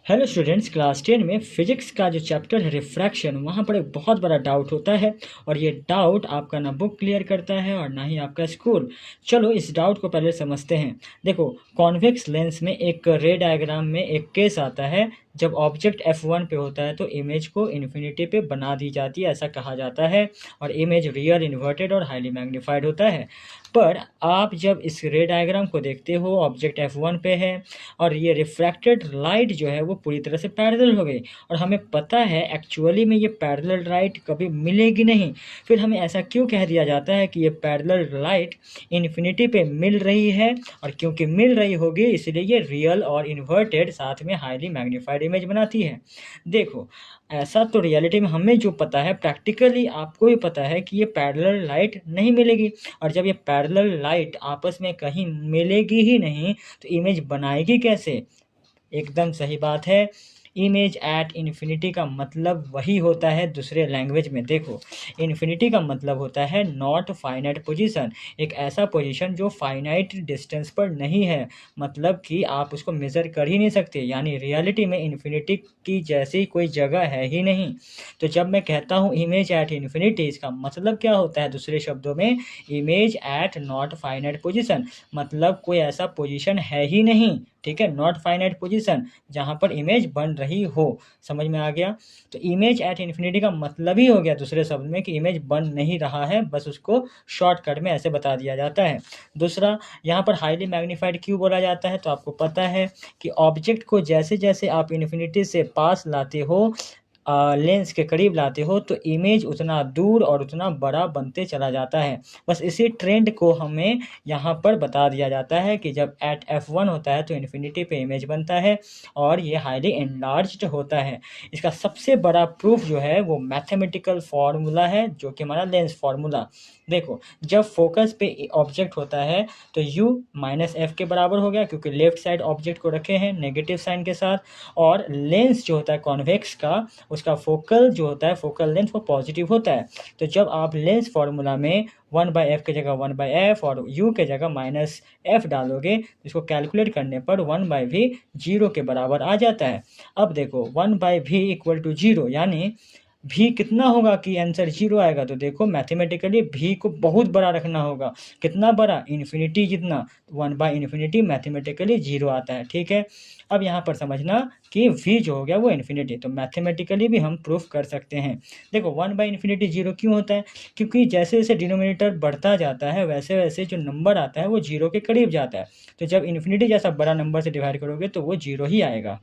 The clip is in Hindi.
हेलो स्टूडेंट्स, क्लास 10 में फिजिक्स का जो चैप्टर है रिफ्रैक्शन, वहाँ पर एक बहुत बड़ा डाउट होता है और ये डाउट आपका ना बुक क्लियर करता है और ना ही आपका स्कूल। चलो इस डाउट को पहले समझते हैं। देखो, कॉन्वेक्स लेंस में एक रे डायग्राम में एक केस आता है जब ऑब्जेक्ट F1 पे होता है तो इमेज को इन्फिनिटी पे बना दी जाती है, ऐसा कहा जाता है, और इमेज रियल, इन्वर्टेड और हाईली मैग्नीफाइड होता है। पर आप जब इस रे डायग्राम को देखते हो, ऑब्जेक्ट F1 पे है और ये रिफ्रैक्टेड लाइट जो है वो पूरी तरह से पैरेलल हो गई, और हमें पता है एक्चुअली में ये पैरेलल लाइट कभी मिलेगी नहीं। फिर हमें ऐसा क्यों कह दिया जाता है कि ये पैरेलल लाइट इन्फिनिटी पे मिल रही है, और क्योंकि मिल रही होगी इसलिए ये रियल और इन्वर्टेड साथ में हाईली मैग्नीफाइड इमेज बनाती है। देखो, ऐसा तो रियलिटी में हमें जो पता है, प्रैक्टिकली आपको भी पता है कि ये पैरेलल लाइट नहीं मिलेगी, और जब ये पैरेलल लाइट आपस में कहीं मिलेगी ही नहीं तो इमेज बनाएगी कैसे? एकदम सही बात है। इमेज एट इन्फिनिटी का मतलब वही होता है दूसरे लैंग्वेज में। देखो, इन्फिनिटी का मतलब होता है नॉट फाइनाइट पोजीशन, एक ऐसा पोजीशन जो फाइनाइट डिस्टेंस पर नहीं है, मतलब कि आप उसको मेज़र कर ही नहीं सकते, यानी रियलिटी में इन्फिनिटी की जैसी कोई जगह है ही नहीं। तो जब मैं कहता हूँ इमेज एट इन्फिनिटी, इसका मतलब क्या होता है? दूसरे शब्दों में, image at not finite position, मतलब कोई ऐसा पोजीशन है ही नहीं, ठीक है, नॉट फाइनाइट पोजीशन जहाँ पर इमेज बन रही हो। समझ में आ गया? तो इमेज एट इन्फिनिटी का मतलब ही हो गया दूसरे शब्द में कि इमेज बन नहीं रहा है, बस उसको शॉर्टकट में ऐसे बता दिया जाता है। दूसरा, यहाँ पर हाईली मैग्नीफाइड क्यों बोला जाता है? तो आपको पता है कि ऑब्जेक्ट को जैसे जैसे आप इन्फिनिटी से पास लाते हो, लेंस के करीब लाते हो, तो इमेज उतना दूर और उतना बड़ा बनते चला जाता है। बस इसी ट्रेंड को हमें यहाँ पर बता दिया जाता है कि जब एट F1 होता है तो इन्फिनिटी पे इमेज बनता है और ये हाईली एनलार्ज्ड होता है। इसका सबसे बड़ा प्रूफ जो है वो मैथमेटिकल फार्मूला है, जो कि हमारा लेंस फार्मूला। देखो, जब फोकस पे ऑब्जेक्ट होता है तो U माइनस एफ के बराबर हो गया, क्योंकि लेफ्ट साइड ऑब्जेक्ट को रखे हैं नेगेटिव साइन के साथ, और लेंस जो होता है कॉन्वेक्स का, उसका फोकल जो होता है, फोकल लेंथ, वो पॉजिटिव होता है। तो जब आप लेंस फार्मूला में 1/f की जगह 1/f और u के जगह माइनस एफ डालोगे, इसको कैलकुलेट करने पर 1/v 0 के बराबर आ जाता है। अब देखो, 1/v इक्वल टू 0, यानी भी कितना होगा कि आंसर 0 आएगा? तो देखो, मैथमेटिकली भी को बहुत बड़ा रखना होगा। कितना बड़ा? इन्फिनिटी जितना। 1/इन्फिनिटी मैथमेटिकली 0 आता है, ठीक है। अब यहाँ पर समझना कि v जो हो गया वो इन्फिनिटी, तो मैथमेटिकली भी हम प्रूफ कर सकते हैं। देखो, 1/इन्फिनिटी 0 क्यों होता है? क्योंकि जैसे जैसे डिनोमिनेटर बढ़ता जाता है वैसे वैसे जो नंबर आता है वो 0 के करीब जाता है। तो जब इन्फिनिटी जैसा बड़ा नंबर से डिवाइड करोगे तो वो 0 ही आएगा।